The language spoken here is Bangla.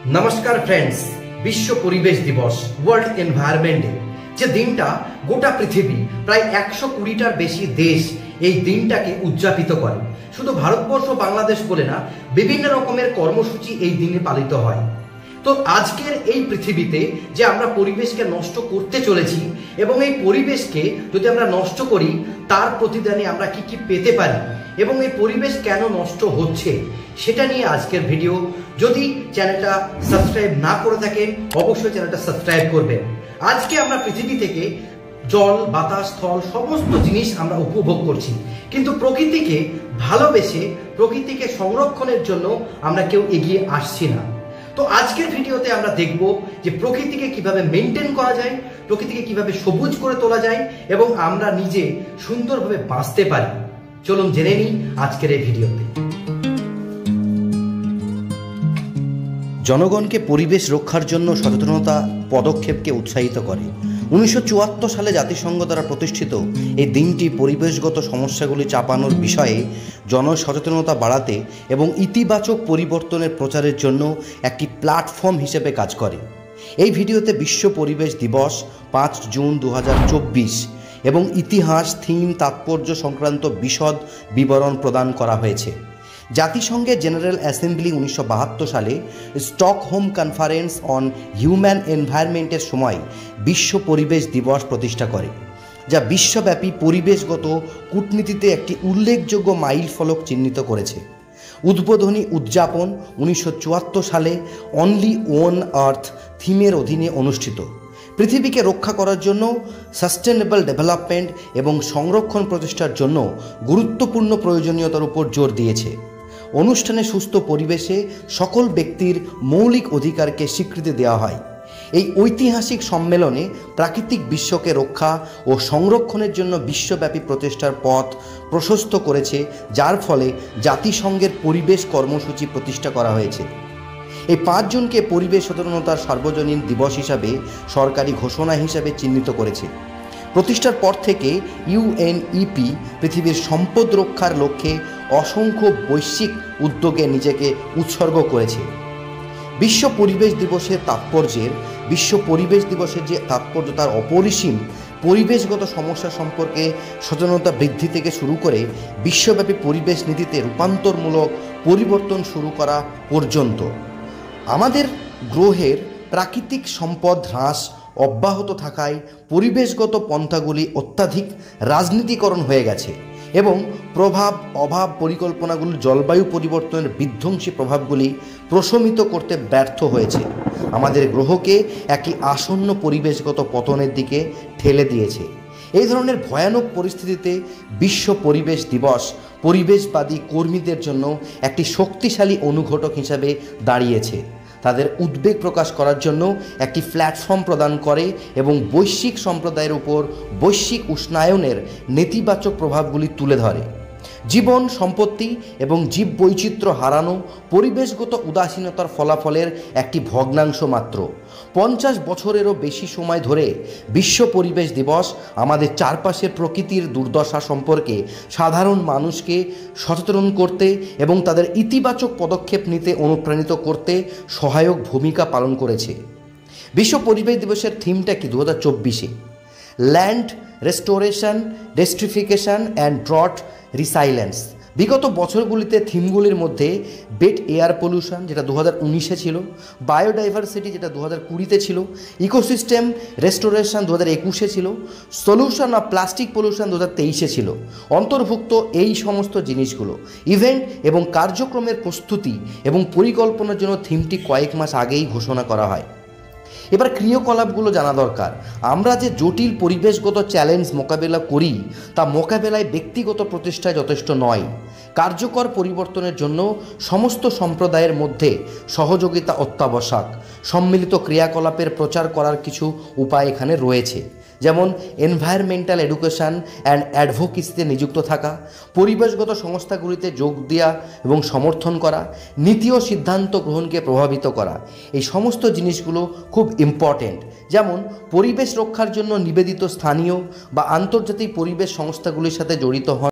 नमस्कार फ्रेंड्स, विश्व परिवेश दिवस वर्ल्ड एनवायरनमेंट डे যে দিনটা গোটা পৃথিবী প্রায় 120টার বেশি দেশ এই দিনটাকে উদযাপিত করে। শুধু ভারতবর্ষ বাংলাদেশ বলে না, বিভিন্ন রকমের কর্মসূচি এই দিনে পালিত হয়। তো আজকের এই পৃথিবীতে যে আমরা পরিবেশকে নষ্ট করতে চলেছি এবং এই পরিবেশকে যদি আমরা নষ্ট করি তার প্রতিদানে আমরা কি কি পেতে পারি এবং এই পরিবেশ কেন নষ্ট হচ্ছে সেটা নিয়ে আজকের ভিডিও। যদি চ্যানেলটা সাবস্ক্রাইব না করে থাকেন অবশ্যই চ্যানেলটা সাবস্ক্রাইব করবেন। আজকে আমরা পৃথিবী থেকে জল, বাতাস, স্থল সমস্ত জিনিস আমরা উপভোগ করছি, কিন্তু প্রকৃতিকে ভালোবেসে প্রকৃতিকে সংরক্ষণের জন্য আমরা কেউ এগিয়ে আসছি না। তো আজকের ভিডিওতে আমরা দেখব যে প্রকৃতিকে কিভাবে মেনটেন করা যায়, প্রকৃতিকে কিভাবে সবুজ করে তোলা যায় এবং আমরা নিজে সুন্দরভাবে বাঁচতে পারি। চলুন জেনে নিই আজকের এই ভিডিওতে। জনগণকে পরিবেশ রক্ষার জন্য সচেতনতা পদক্ষেপকে উৎসাহিত করে। 1974 সালে জাতিসংঘ দ্বারা প্রতিষ্ঠিত এই দিনটি পরিবেশগত সমস্যাগুলি চাপানোর বিষয়ে জনসচেতনতা বাড়াতে এবং ইতিবাচক পরিবর্তনের প্রচারের জন্য একটি প্ল্যাটফর্ম হিসেবে কাজ করে। এই ভিডিওতে বিশ্ব পরিবেশ দিবস 5 জুন 2024 এবং ইতিহাস, থিম, তাৎপর্য সংক্রান্ত বিশদ বিবরণ প্রদান করা হয়েছে। জাতিসংঘের জেনারেল অ্যাসেম্বলি 1972 সালে স্টকহোম কনফারেন্স অন হিউম্যান এনভায়রনমেন্টের সময় বিশ্ব পরিবেশ দিবস প্রতিষ্ঠা করে, যা বিশ্বব্যাপী পরিবেশগত কূটনীতিতে একটি উল্লেখযোগ্য মাইলফলক চিহ্নিত করেছে। উদ্বোধনী উদযাপন 1974 সালে অনলি ওয়ান আর্থ থিমের অধীনে অনুষ্ঠিত। পৃথিবীকে রক্ষা করার জন্য সাস্টেনেবল ডেভেলপমেন্ট এবং সংরক্ষণ প্রচেষ্টার জন্য গুরুত্বপূর্ণ প্রয়োজনীয়তার উপর জোর দিয়েছে। অনুষ্ঠানে সুস্থ পরিবেশে সকল ব্যক্তির মৌলিক অধিকারকে স্বীকৃতি দেওয়া হয়। এই ঐতিহাসিক সম্মেলনে প্রাকৃতিক বিশ্বকে রক্ষা ও সংরক্ষণের জন্য বিশ্বব্যাপী প্রচেষ্টার পথ প্রশস্ত করেছে, যার ফলে জাতিসংঘের পরিবেশ কর্মসূচি প্রতিষ্ঠা করা হয়েছে। এই 5 জুনকে পরিবেশ সচেতনতার সার্বজনীন দিবস হিসাবে সরকারি ঘোষণা হিসাবে চিহ্নিত করেছে। প্রতিষ্ঠার পর থেকে ইউএনইপি পৃথিবীর সম্পদ রক্ষার লক্ষ্যে অসংখ্য বৈশ্বিক উদ্যোগে নিজেকে উৎসর্গ করেছে। বিশ্ব পরিবেশ দিবসের যে তাৎপর্য তার অপরিসীম। পরিবেশগত সমস্যা সম্পর্কে সচেতনতা বৃদ্ধি থেকে শুরু করে বিশ্বব্যাপী পরিবেশ নীতিতে রূপান্তরমূলক পরিবর্তন শুরু করা পর্যন্ত। আমাদের গ্রহের প্রাকৃতিক সম্পদ হ্রাস অব্যাহত থাকায় পরিবেশগত পন্থাগুলি অত্যাধিক রাজনীতিকরণ হয়ে গেছে এবং অভাব পরিকল্পনাগুলি জলবায়ু পরিবর্তনের বিধ্বংসী প্রভাবগুলি প্রশমিত করতে ব্যর্থ হয়েছে। আমাদের গ্রহকে একটি আসন্ন পরিবেশগত পতনের দিকে ঠেলে দিয়েছে। এই ধরনের ভয়ানক পরিস্থিতিতে বিশ্ব পরিবেশ দিবস পরিবেশবাদী কর্মীদের জন্য একটি শক্তিশালী অনুঘটক হিসাবে দাঁড়িয়েছে। তাদের উদ্বেগ প্রকাশ করার জন্য একটি প্ল্যাটফর্ম প্রদান করে এবং বৈশ্বিক সম্প্রদায়ের উপর বৈশ্বিক উষ্ণায়নের নেতিবাচক প্রভাবগুলি তুলে ধরে। জীবন, সম্পত্তি এবং জীববৈচিত্র্য হারানো পরিবেশগত উদাসীনতার ফলাফলের একটি ভগ্নাংশ মাত্র। 50 বছরেরও বেশি সময় ধরে বিশ্ব পরিবেশ দিবস আমাদের চারপাশের প্রকৃতির দুর্দশা সম্পর্কে সাধারণ মানুষকে সচেতন করতে এবং তাদের ইতিবাচক পদক্ষেপ নিতে অনুপ্রাণিত করতে সহায়ক ভূমিকা পালন করেছে। বিশ্ব পরিবেশ দিবসের থিমটা কি 2024-এ? Land restoration, desertification and drought resilience. বিগত বছরগুলিতে থিমগুলির মধ্যে বেড এয়ার পলিউশন, যেটা 2019-এ ছিল, বায়োডাইভার্সিটি, যেটা 2020-তে ছিল, ইকোসিস্টেম রেস্টোরেশন 2021-এ ছিল, সলিউশন অফ প্লাস্টিক পলিউশন 2023-এ ছিল। অন্তর্ভুক্ত এই সমস্ত জিনিসগুলো ইভেন্ট এবং কার্যক্রমের প্রস্তুতি এবং পরিকল্পনার জন্য থিমটি কয়েক মাস আগেই ঘোষণা করা হয়। এবার ক্রিয়াকলাপগুলো জানা দরকার। আমরা যে জটিল পরিবেশগত চ্যালেঞ্জ মোকাবেলা করি তা মোকাবেলায় ব্যক্তিগত প্রচেষ্টায় যথেষ্ট নয়। কার্যকর পরিবর্তনের জন্য সমস্ত সম্প্রদায়ের মধ্যে সহযোগিতা অত্যাবশ্যক। সম্মিলিত ক্রিয়াকলাপের প্রচার করার কিছু উপায় এখানে রয়েছে, যেমন এনভায়রনমেন্টাল এডুকেশন অ্যান্ড অ্যাডভোকেসিতে নিযুক্ত থাকা, পরিবেশগত সংস্থাগুলিতে যোগ দেওয়া এবং সমর্থন করা, নীতি ও সিদ্ধান্ত গ্রহণকে প্রভাবিত করা। এই সমস্ত জিনিসগুলো খুব ইম্পর্টেন্ট। যেমন পরিবেশ রক্ষার জন্য নিবেদিত স্থানীয় বা আন্তর্জাতিক পরিবেশ সংস্থাগুলির সাথে জড়িত হন।